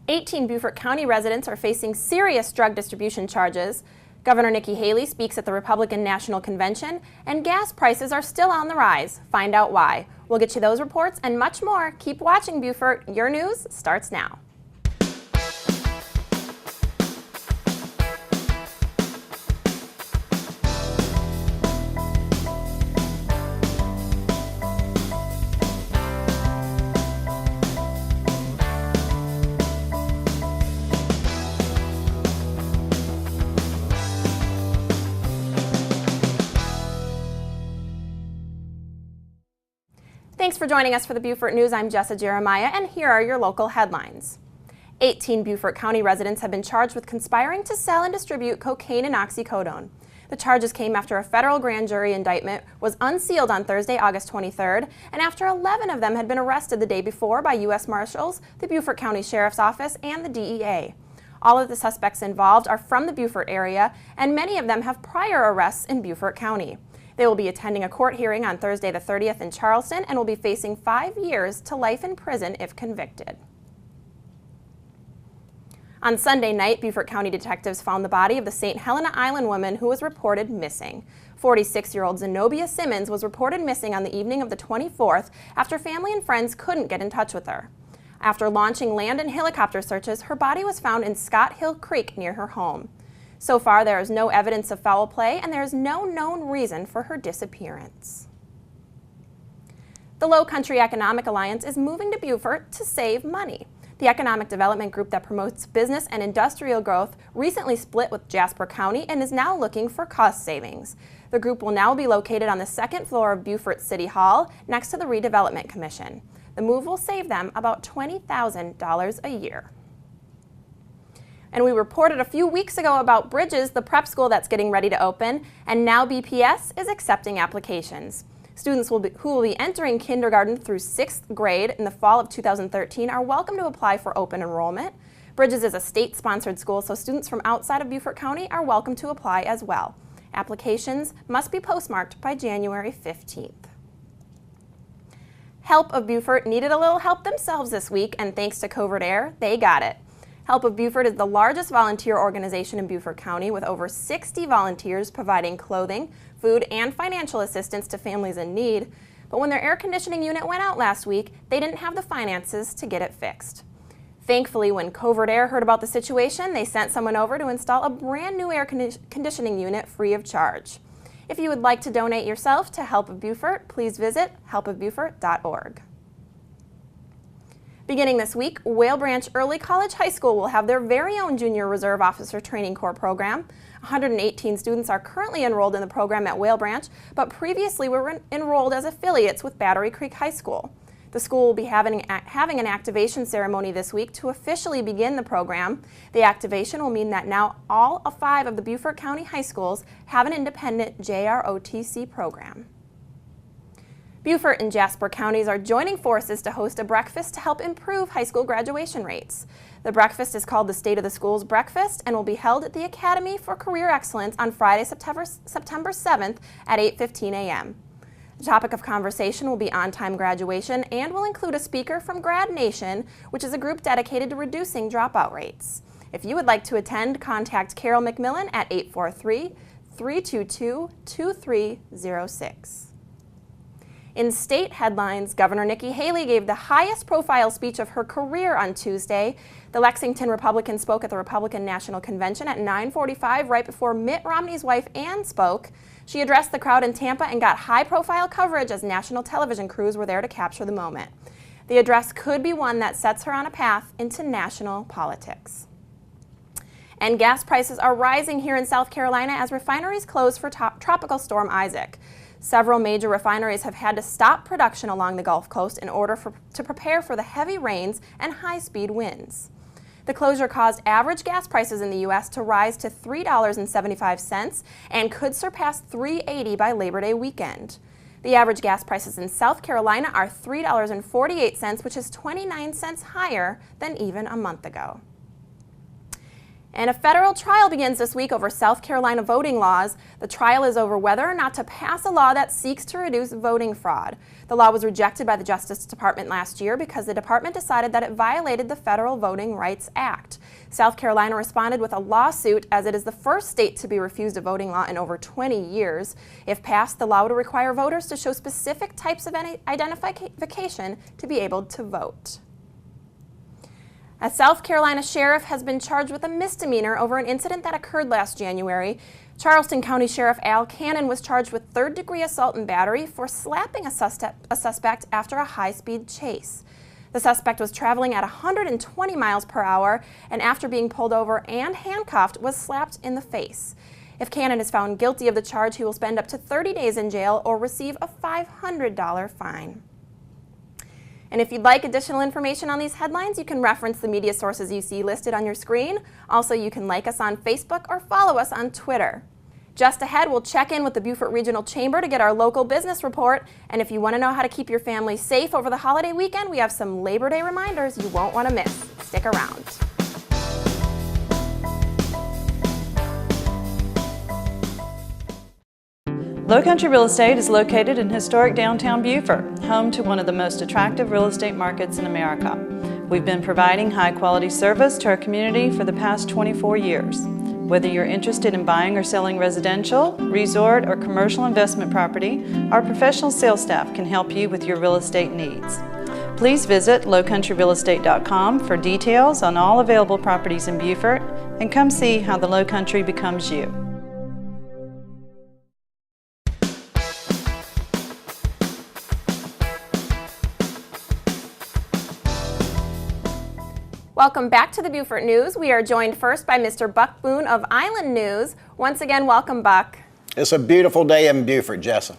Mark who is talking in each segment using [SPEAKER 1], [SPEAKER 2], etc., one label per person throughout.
[SPEAKER 1] 18 Beaufort County residents are facing serious drug distribution charges. Governor Nikki Haley speaks at the Republican National Convention, and gas prices are still on the rise. Find out why. We'll get you those reports and much more. Keep watching Beaufort. Your news starts now. Thanks for joining us for the Beaufort News. I'm Jessa Jeremiah, and here are your local headlines. 18 Beaufort County residents have been charged with conspiring to sell and distribute cocaine and oxycodone. The charges came after a federal grand jury indictment was unsealed on Thursday, August 23rd, and after 11 of them had been arrested the day before by U.S. Marshals, the Beaufort County Sheriff's Office, and the DEA. All of the suspects involved are from the Beaufort area, and many of them have prior arrests in Beaufort County. They will be attending a court hearing on Thursday the 30th in Charleston and will be facing 5 years to life in prison if convicted. On Sunday night, Beaufort County detectives found the body of the St. Helena Island woman who was reported missing. 46-year-old Zenobia Simmons was reported missing on the evening of the 24th after family and friends couldn't get in touch with her. After launching land and helicopter searches, her body was found in Scott Hill Creek near her home. So far, there is no evidence of foul play, and there is no known reason for her disappearance. The Lowcountry Economic Alliance is moving to Beaufort to save money. The economic development group that promotes business and industrial growth recently split with Jasper County and is now looking for cost savings. The group will now be located on the second floor of Beaufort City Hall next to the Redevelopment Commission. The move will save them about $20,000 a year. And we reported a few weeks ago about Bridges, the prep school that's getting ready to open, and now BPS is accepting applications. Students who will be entering kindergarten through 6th grade in the fall of 2013 are welcome to apply for open enrollment. Bridges is a state-sponsored school, so students from outside of Beaufort County are welcome to apply as well. Applications must be postmarked by January 15th. Help of Beaufort needed a little help themselves this week, and thanks to Covert Air, they got it. Help of Beaufort is the largest volunteer organization in Beaufort County with over 60 volunteers providing clothing, food, and financial assistance to families in need. But when their air conditioning unit went out last week, they didn't have the finances to get it fixed. Thankfully, when Covert Air heard about the situation, they sent someone over to install a brand new air conditioning unit free of charge. If you would like to donate yourself to Help of Beaufort, please visit helpofbeaufort.org. Beginning this week, Whale Branch Early College High School will have their very own Junior Reserve Officer Training Corps program. 118 students are currently enrolled in the program at Whale Branch, but previously were enrolled as affiliates with Battery Creek High School. The school will be having an activation ceremony this week to officially begin the program. The activation will mean that now all 5 of the Beaufort County high schools have an independent JROTC program. Beaufort and Jasper counties are joining forces to host a breakfast to help improve high school graduation rates. The breakfast is called the State of the Schools Breakfast and will be held at the Academy for Career Excellence on Friday, September 7th at 8:15 a.m. The topic of conversation will be on-time graduation and will include a speaker from Grad Nation, which is a group dedicated to reducing dropout rates. If you would like to attend, contact Carol McMillan at 843-322-2306. In state headlines, Governor Nikki Haley gave the highest profile speech of her career on Tuesday. The Lexington Republican spoke at the Republican National Convention at 9:45 right before Mitt Romney's wife Ann spoke. She addressed the crowd in Tampa and got high-profile coverage as national television crews were there to capture the moment. The address could be one that sets her on a path into national politics. And gas prices are rising here in South Carolina as refineries close for Tropical Storm Isaac. Several major refineries have had to stop production along the Gulf Coast in order to prepare for the heavy rains and high-speed winds. The closure caused average gas prices in the U.S. to rise to $3.75 and could surpass $3.80 by Labor Day weekend. The average gas prices in South Carolina are $3.48, which is 29 cents higher than even a month ago. And a federal trial begins this week over South Carolina voting laws. The trial is over whether or not to pass a law that seeks to reduce voting fraud. The law was rejected by the Justice Department last year because the department decided that it violated the Federal Voting Rights Act. South Carolina responded with a lawsuit as it is the first state to be refused a voting law in over 20 years. If passed, the law would require voters to show specific types of identification to be able to vote. A South Carolina sheriff has been charged with a misdemeanor over an incident that occurred last January. Charleston County Sheriff Al Cannon was charged with third-degree assault and battery for slapping a suspect after a high-speed chase. The suspect was traveling at 120 miles per hour and after being pulled over and handcuffed was slapped in the face. If Cannon is found guilty of the charge, he will spend up to 30 days in jail or receive a $500 fine. And if you'd like additional information on these headlines, you can reference the media sources you see listed on your screen. Also, you can like us on Facebook or follow us on Twitter. Just ahead, we'll check in with the Beaufort Regional Chamber to get our local business report. And if you want to know how to keep your family safe over the holiday weekend, we have some Labor Day reminders you won't want to miss. Stick around.
[SPEAKER 2] Lowcountry Real Estate is located in historic downtown Beaufort, home to one of the most attractive real estate markets in America. We've been providing high-quality service to our community for the past 24 years. Whether you're interested in buying or selling residential, resort, or commercial investment property, our professional sales staff can help you with your real estate needs. Please visit lowcountryrealestate.com for details on all available properties in Beaufort and come see how the Lowcountry becomes you.
[SPEAKER 1] Welcome back to the Beaufort News. We are joined first by Mr. Buck Boone of Island News. Once again, welcome, Buck.
[SPEAKER 3] It's a beautiful day in Beaufort, Jessa.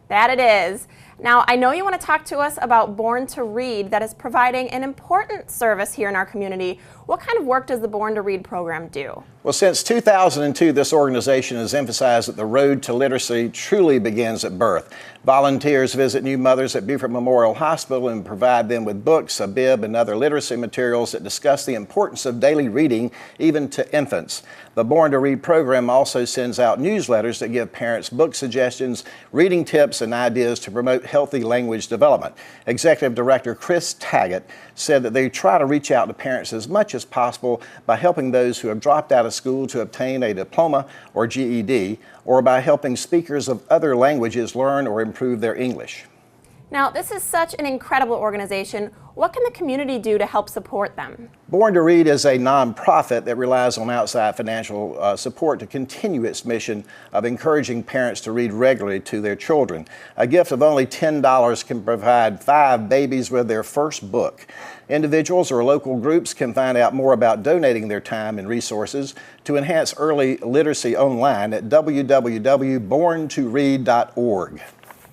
[SPEAKER 1] That it is. Now, I know you want to talk to us about Born to Read that is providing an important service here in our community. What kind of work does the Born to Read program do?
[SPEAKER 3] Well, since 2002, this organization has emphasized that the road to literacy truly begins at birth. Volunteers visit new mothers at Beaufort Memorial Hospital and provide them with books, a bib, and other literacy materials that discuss the importance of daily reading, even to infants. The Born to Read program also sends out newsletters that give parents book suggestions, reading tips, and ideas to promote healthy language development. Executive Director Chris Taggett said that they try to reach out to parents as much as possible by helping those who have dropped out of school to obtain a diploma or GED, or by helping speakers of other languages learn or improve their English.
[SPEAKER 1] Now, this is such an incredible organization. What can the community do to help support them?
[SPEAKER 3] Born to Read is a nonprofit that relies on outside financial support to continue its mission of encouraging parents to read regularly to their children. A gift of only $10 can provide 5 babies with their first book. Individuals or local groups can find out more about donating their time and resources to enhance early literacy online at www.borntoread.org.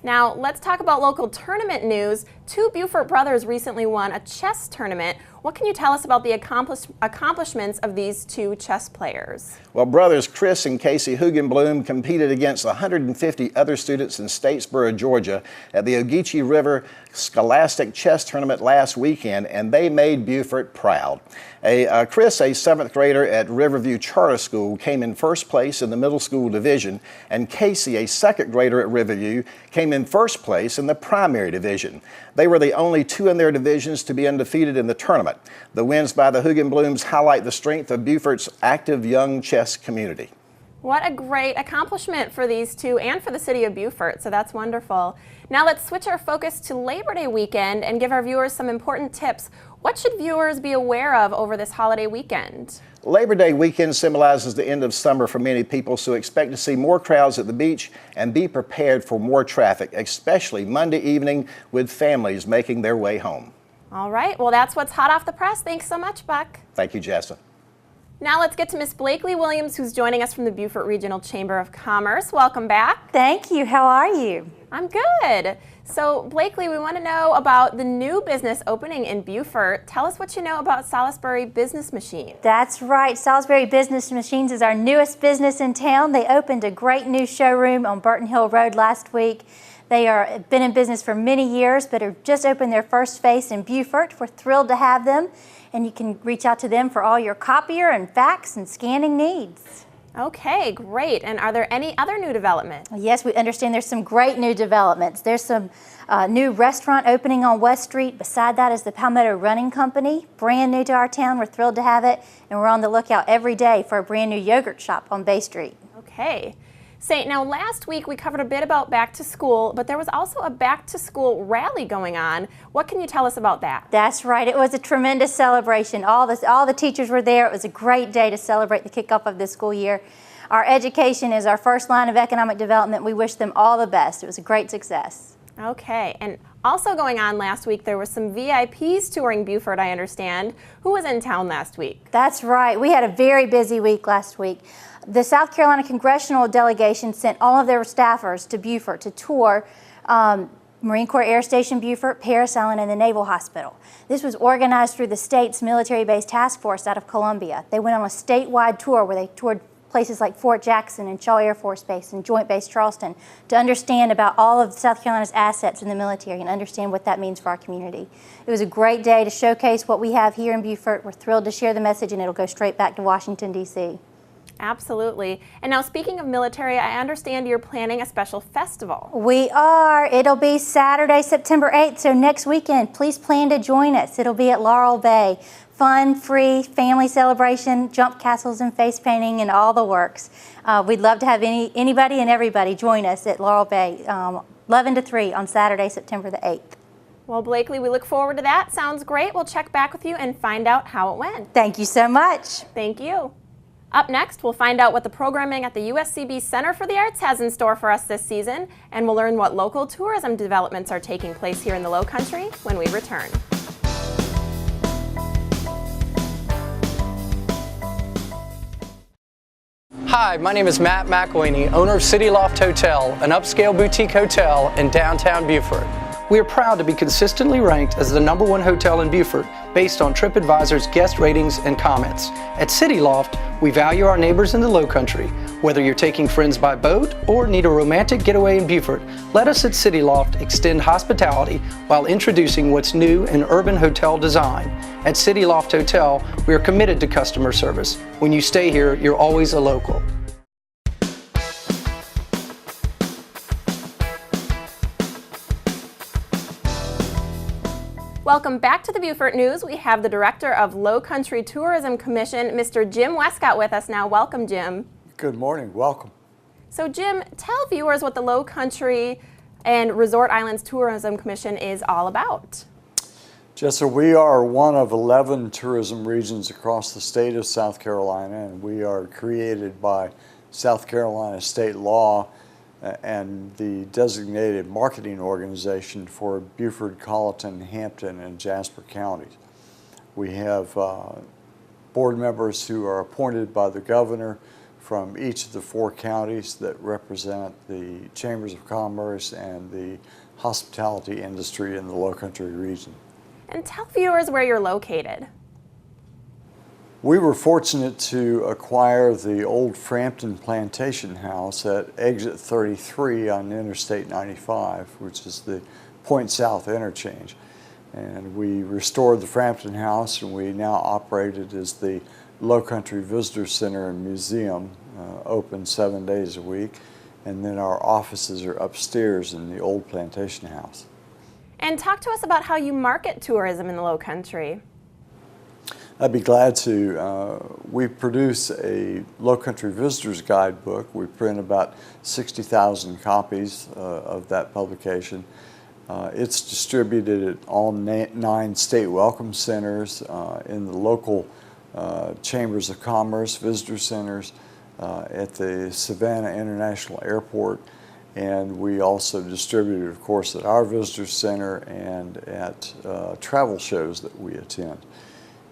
[SPEAKER 1] Now, let's talk about local tournament news. 2 Beaufort brothers recently won a chess tournament. What can you tell us about the accomplishments of these 2 chess players?
[SPEAKER 3] Well, brothers Chris and Casey Hugenblum competed against 150 other students in Statesboro, Georgia at the Ogeechee River Scholastic Chess Tournament last weekend, and they made Beaufort proud. Chris, a 7th grader at Riverview Charter School, came in first place in the middle school division, and Casey, a 2nd grader at Riverview, came in first place in the primary division. They were the only 2 in their divisions to be undefeated in the tournament. The wins by the Hugenblums highlight the strength of Beaufort's active young chess community.
[SPEAKER 1] What a great accomplishment for these 2 and for the city of Beaufort, so that's wonderful. Now let's switch our focus to Labor Day weekend and give our viewers some important tips. What should viewers be aware of over this holiday weekend?
[SPEAKER 3] Labor Day weekend symbolizes the end of summer for many people, so expect to see more crowds at the beach and be prepared for more traffic, especially Monday evening with families making their way home.
[SPEAKER 1] All right, well, that's what's hot off the press. Thanks so much, Buck.
[SPEAKER 3] Thank you, Jessa.
[SPEAKER 1] Now let's get to Miss Blakely Williams, who's joining us from the Beaufort Regional Chamber of Commerce. Welcome back.
[SPEAKER 4] Thank you. How are you?
[SPEAKER 1] I'm good. So Blakely, we want to know about the new business opening in Beaufort. Tell us what you know about Salisbury Business Machine.
[SPEAKER 4] That's right. Salisbury Business Machines is our newest business in town. They opened a great new showroom on Burton Hill Road last week. They are been in business for many years, but have just opened their first space in Beaufort. We're thrilled to have them, and you can reach out to them for all your copier and fax and scanning needs.
[SPEAKER 1] Okay, great. And are there any other new developments?
[SPEAKER 4] Yes, we understand there's some great new developments. There's some new restaurant opening on West Street. Beside that is the Palmetto Running Company, brand new to our town. We're thrilled to have it, and we're on the lookout every day for a brand new yogurt shop on Bay Street.
[SPEAKER 1] Okay. Say, now last week we covered a bit about back to school, but there was also a back to school rally going on. What can you tell us about that?
[SPEAKER 4] That's right. It was a tremendous celebration. All the teachers were there. It was a great day to celebrate the kickoff of this school year. Our education is our first line of economic development. We wish them all the best. It was a great success.
[SPEAKER 1] Okay, and also going on last week, there were some VIPs touring Beaufort, I understand. Who was in town last week?
[SPEAKER 4] That's right. We had a very busy week last week. The South Carolina Congressional Delegation sent all of their staffers to Beaufort to tour Marine Corps Air Station Beaufort, Parris Island, and the Naval Hospital. This was organized through the state's military-based task force out of Columbia. They went on a statewide tour where they toured places like Fort Jackson and Shaw Air Force Base and Joint Base Charleston to understand about all of South Carolina's assets in the military and understand what that means for our community. It was a great day to showcase what we have here in Beaufort. We're thrilled to share the message, and it'll go straight back to Washington, D.C.
[SPEAKER 1] Absolutely. And now, speaking of military, I understand you're planning a special festival.
[SPEAKER 4] We are. It'll be Saturday, September 8th, so next weekend. Please plan to join us. It'll be at Laurel Bay. Fun, free, family celebration, jump castles and face painting and all the works. We'd love to have anybody and everybody join us at Laurel Bay, 11 to 3 on Saturday, September the 8th.
[SPEAKER 1] Well, Blakely, we look forward to that. Sounds great. We'll check back with you and find out how it went.
[SPEAKER 4] Thank you so much.
[SPEAKER 1] Thank you. Up next, we'll find out what the programming at the USCB Center for the Arts has in store for us this season, and we'll learn what local tourism developments are taking place here in the Lowcountry when we return.
[SPEAKER 5] Hi, my name is Matt McElhaney, owner of City Loft Hotel, an upscale boutique hotel in downtown Beaufort. We are proud to be consistently ranked as the #1 hotel in Beaufort based on TripAdvisor's guest ratings and comments. At City Loft, we value our neighbors in the Lowcountry. Whether you're taking friends by boat or need a romantic getaway in Beaufort, let us at City Loft extend hospitality while introducing what's new in urban hotel design. At City Loft Hotel, we are committed to customer service. When you stay here, you're always a local.
[SPEAKER 1] Welcome back to the Beaufort News. We have the Director of Lowcountry Tourism Commission, Mr. Jim Wescott, with us now. Welcome, Jim.
[SPEAKER 6] Good morning. Welcome.
[SPEAKER 1] So, Jim, tell viewers what the Lowcountry and Resort Islands Tourism Commission is all about.
[SPEAKER 6] Jessa, we are one of 11 tourism regions across the state of South Carolina, and we are created by South Carolina state law and the designated marketing organization for Beaufort, Colleton, Hampton, and Jasper counties. We have board members who are appointed by the governor from each of the 4 counties that represent the chambers of commerce and the hospitality industry in the Lowcountry region.
[SPEAKER 1] And tell viewers where you're located.
[SPEAKER 6] We were fortunate to acquire the old Frampton Plantation House at exit 33 on Interstate 95, which is the Point South interchange. And we restored the Frampton House, and we now operate it as the Lowcountry Visitor Center and Museum, open 7 days a week. And then our offices are upstairs in the old Plantation House.
[SPEAKER 1] And talk to us about how you market tourism in the Lowcountry.
[SPEAKER 6] I'd be glad to. We produce a Lowcountry Visitors Guidebook. We print about 60,000 copies of that publication. It's distributed at all 9 state welcome centers, in the local chambers of commerce, visitor centers, at the Savannah International Airport, and we also distribute it, of course, at our visitor center and at travel shows that we attend.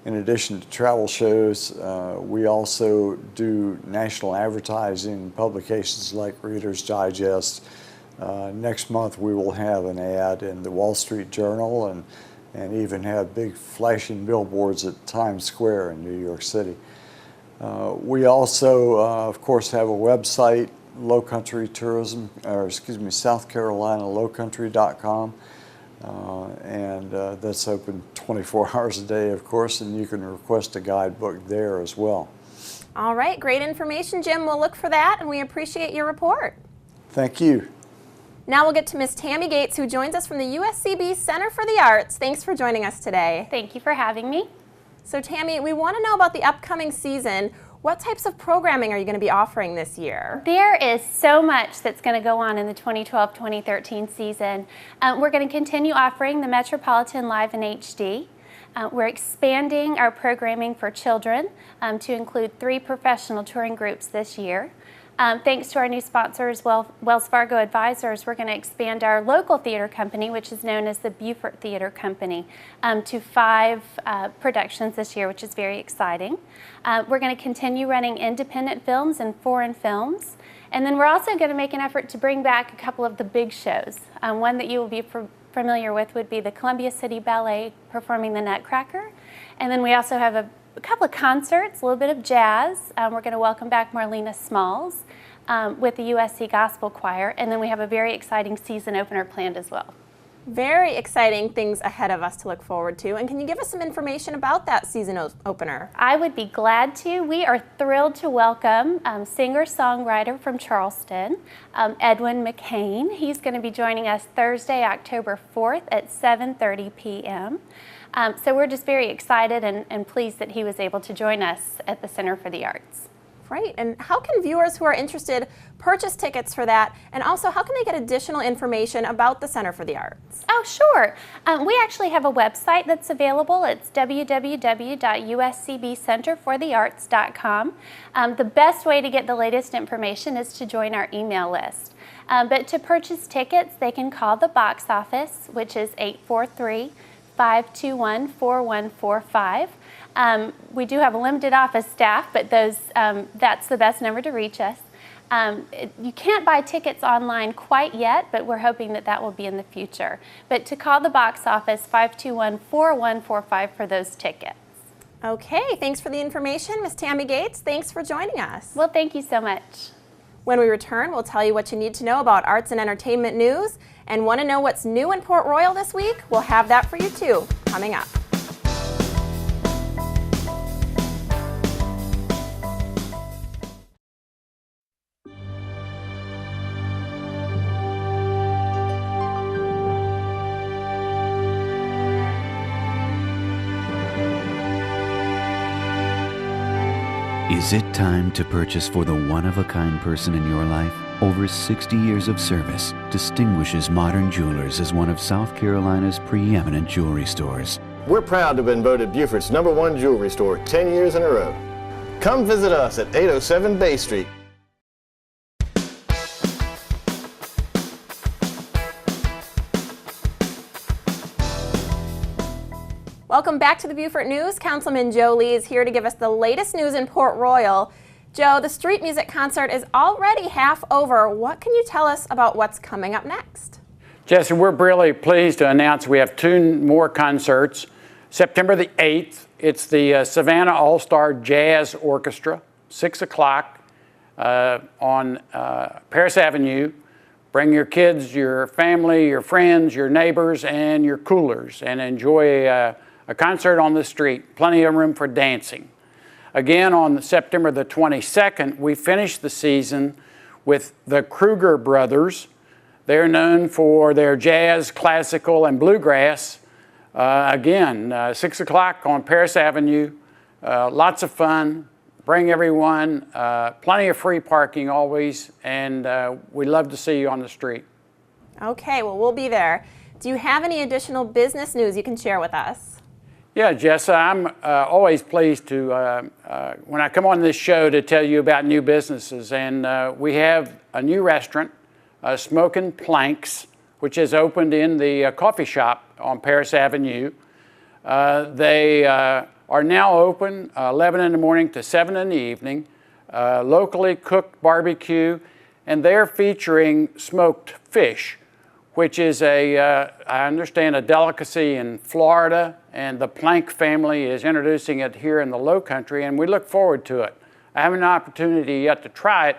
[SPEAKER 6] In addition to travel shows, we also do national advertising publications like Reader's Digest. Next month we will have an ad in the Wall Street Journal and even have big flashing billboards at Times Square in New York City. We also, of course, have a website Lowcountry Tourism, or excuse me, South Carolina Lowcountry.com. And that's open 24 hours a day, of course, and you can request a guidebook there as well.
[SPEAKER 1] All right, great information, Jim. We'll look for that, and we appreciate your report.
[SPEAKER 6] Thank you.
[SPEAKER 1] Now we'll get to Miss Tammy Gates, who joins us from the USCB Center for the Arts. Thanks for joining us today.
[SPEAKER 7] Thank you for having me.
[SPEAKER 1] So Tammy, we want to know about the upcoming season. What types of programming are you going to be offering this year?
[SPEAKER 7] There is so much that's going to go on in the 2012-2013 season. We're going to continue offering the Metropolitan Live in HD. We're expanding our programming for children to include 3 professional touring groups this year. Thanks to our new sponsors, Wells Fargo Advisors, we're going to expand our local theater company, which is known as the Beaufort Theater Company, to 5 productions this year, which is very exciting. We're going to continue running independent films and foreign films. And then we're also going to make an effort to bring back a couple of the big shows. One that you will be familiar with would be the Columbia City Ballet performing the Nutcracker. And then we also have a couple of concerts, a little bit of jazz. We're going to welcome back Marlena Smalls with the USC Gospel Choir. And then we have a very exciting season opener planned as well.
[SPEAKER 1] Very exciting things ahead of us to look forward to. And can you give us some information about that season opener?
[SPEAKER 7] I would be glad to. We are thrilled to welcome singer-songwriter from Charleston, Edwin McCain. He's going to be joining us Thursday, October 4th at 7:30 p.m. So we're just very excited and pleased that he was able to join us at the Center for the Arts.
[SPEAKER 1] Great. And how can viewers who are interested purchase tickets for that? And also, how can they get additional information about the Center for the Arts?
[SPEAKER 7] Oh, sure. We actually have a website that's available. It's www.uscbcenterforthearts.com. The best way to get the latest information is to join our email list. But to purchase tickets, they can call the box office, which is 843-521-4145. We do have a limited office staff, but that's the best number to reach us. You can't buy tickets online quite yet, but we're hoping that will be in the future. But to call the box office, 521-4145 for those tickets.
[SPEAKER 1] Okay, thanks for the information, Miss Tammy Gates. Thanks for joining us.
[SPEAKER 7] Well, thank you so much.
[SPEAKER 1] When we return, we'll tell you what you need to know about arts and entertainment news. And want to know what's new in Port Royal this week? We'll have that for you too, coming up.
[SPEAKER 8] Is it time to purchase for the one-of-a-kind person in your life? Over 60 years of service distinguishes Modern Jewelers as one of South Carolina's preeminent jewelry stores.
[SPEAKER 9] We're proud to have been voted Beaufort's #1 jewelry store 10 years in a row. Come visit us at 807 Bay Street.
[SPEAKER 1] Welcome back to the Beaufort News. Councilman Joe Lee is here to give us the latest news in Port Royal. Joe, the street music concert is already half over. What can you tell us about what's coming up next?
[SPEAKER 10] Jessa, we're really pleased to announce we have 2 more concerts. September the 8th, it's the Savannah All-Star Jazz Orchestra, 6 o'clock on Paris Avenue. Bring your kids, your family, your friends, your neighbors, and your coolers, and enjoy a concert on the street. Plenty of room for dancing. Again, on September the 22nd, we finished the season with the Kruger Brothers. They're known for their jazz, classical, and bluegrass. Again, 6 o'clock on Paris Avenue. Lots of fun. Bring everyone. Plenty of free parking always, and we'd love to see you on the street.
[SPEAKER 1] Okay, well, we'll be there. Do you have any additional business news you can share with us?
[SPEAKER 10] Yeah, Jessa, I'm always pleased to, when I come on this show, to tell you about new businesses. And we have a new restaurant, Smokin' Planks, which has opened in the coffee shop on Paris Avenue. They are now open 11 in the morning to 7 in the evening, locally cooked barbecue, and they're featuring smoked fish, which is I understand, a delicacy in Florida, and the Plank family is introducing it here in the Lowcountry, and we look forward to it. I haven't an opportunity yet to try it,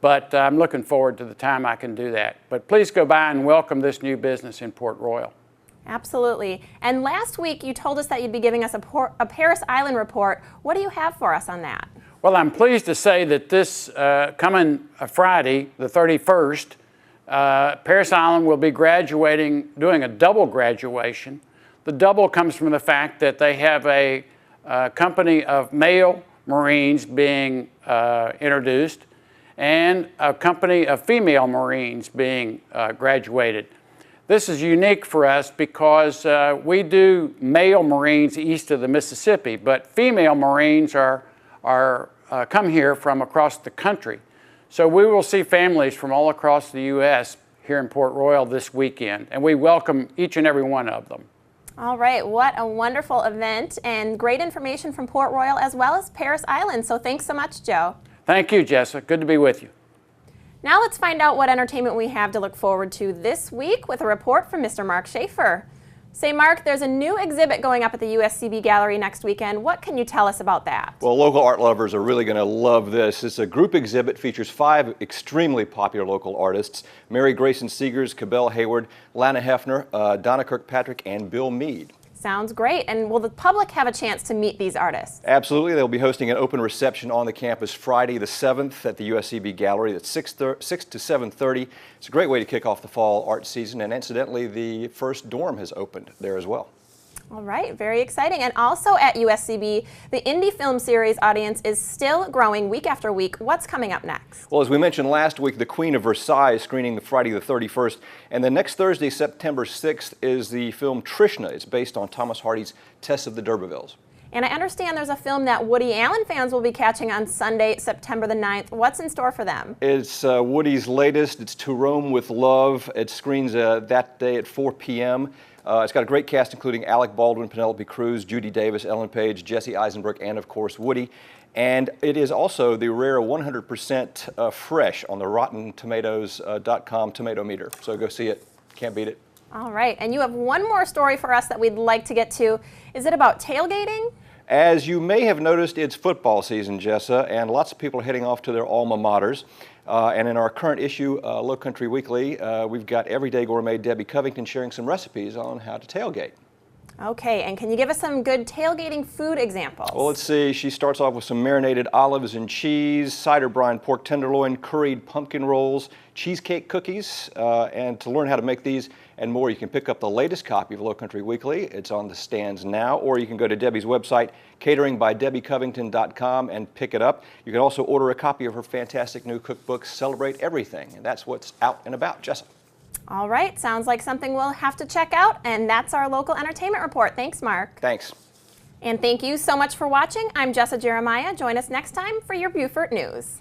[SPEAKER 10] but I'm looking forward to the time I can do that. But please go by and welcome this new business in Port Royal.
[SPEAKER 1] Absolutely. And last week you told us that you'd be giving us a Paris Island report. What do you have for us on that?
[SPEAKER 10] Well, I'm pleased to say that this coming Friday, the 31st, Paris Island will be graduating, doing a double graduation. The double comes from the fact that they have a company of male Marines being introduced and a company of female Marines being graduated. This is unique for us because we do male Marines east of the Mississippi, but female Marines come here from across the country. So we will see families from all across the U.S. here in Port Royal this weekend, and we welcome each and every one of them.
[SPEAKER 1] All right, what a wonderful event and great information from Port Royal as well as Paris Island. So thanks so much, Joe.
[SPEAKER 10] Thank you, Jessa. Good to be with you.
[SPEAKER 1] Now let's find out what entertainment we have to look forward to this week with a report from Mr. Mark Shaffer. Say, Mark, there's a new exhibit going up at the USCB Gallery next weekend. What can you tell us about that?
[SPEAKER 11] Well, local art lovers are really going to love this. It's a group exhibit, features 5 extremely popular local artists: Mary Grayson Seegers, Cabell Hayward, Lana Hefner, Donna Kirkpatrick, and Bill Meade.
[SPEAKER 1] Sounds great. And will the public have a chance to meet these artists?
[SPEAKER 11] Absolutely. They'll be hosting an open reception on the campus Friday the 7th at the USCB Gallery at 6 to 7:30. It's a great way to kick off the fall art season, and incidentally, the first dorm has opened there as well.
[SPEAKER 1] All right, very exciting. And also at USCB, the indie film series audience is still growing week after week. What's coming up next?
[SPEAKER 11] Well, as we mentioned last week, The Queen of Versailles is screening the Friday the 31st, and the next Thursday, September 6th, is the film Trishna. It's based on Thomas Hardy's Tess of the D'Urbervilles.
[SPEAKER 1] And I understand there's a film that Woody Allen fans will be catching on Sunday, September the 9th. What's in store for them?
[SPEAKER 11] It's Woody's latest. It's To Rome with Love. It screens that day at 4 p.m. It's got a great cast including Alec Baldwin, Penelope Cruz, Judy Davis, Ellen Page, Jesse Eisenberg, and of course Woody. And it is also the rare 100% fresh on the RottenTomatoes.com tomato meter. So go see it. Can't beat it.
[SPEAKER 1] All right. And you have one more story for us that we'd like to get to. Is it about tailgating?
[SPEAKER 11] As you may have noticed, it's football season, Jessa, and lots of people are heading off to their alma maters. And in our current issue, Lowcountry Weekly, we've got everyday gourmet Debbie Covington sharing some recipes on how to tailgate.
[SPEAKER 1] Okay, and can you give us some good tailgating food examples?
[SPEAKER 11] Well, let's see. She starts off with some marinated olives and cheese, cider brine pork tenderloin, curried pumpkin rolls, cheesecake cookies. And to learn how to make these and more, you can pick up the latest copy of Lowcountry Weekly. It's on the stands now, or you can go to Debbie's website, cateringbydebbiecovington.com, and pick it up. You can also order a copy of her fantastic new cookbook, Celebrate Everything, and that's what's out and about. Jessa.
[SPEAKER 1] All right, sounds like something we'll have to check out, and that's our local entertainment report. Thanks, Mark.
[SPEAKER 11] Thanks.
[SPEAKER 1] And thank you so much for watching. I'm Jessa Jeremiah. Join us next time for your Beaufort News.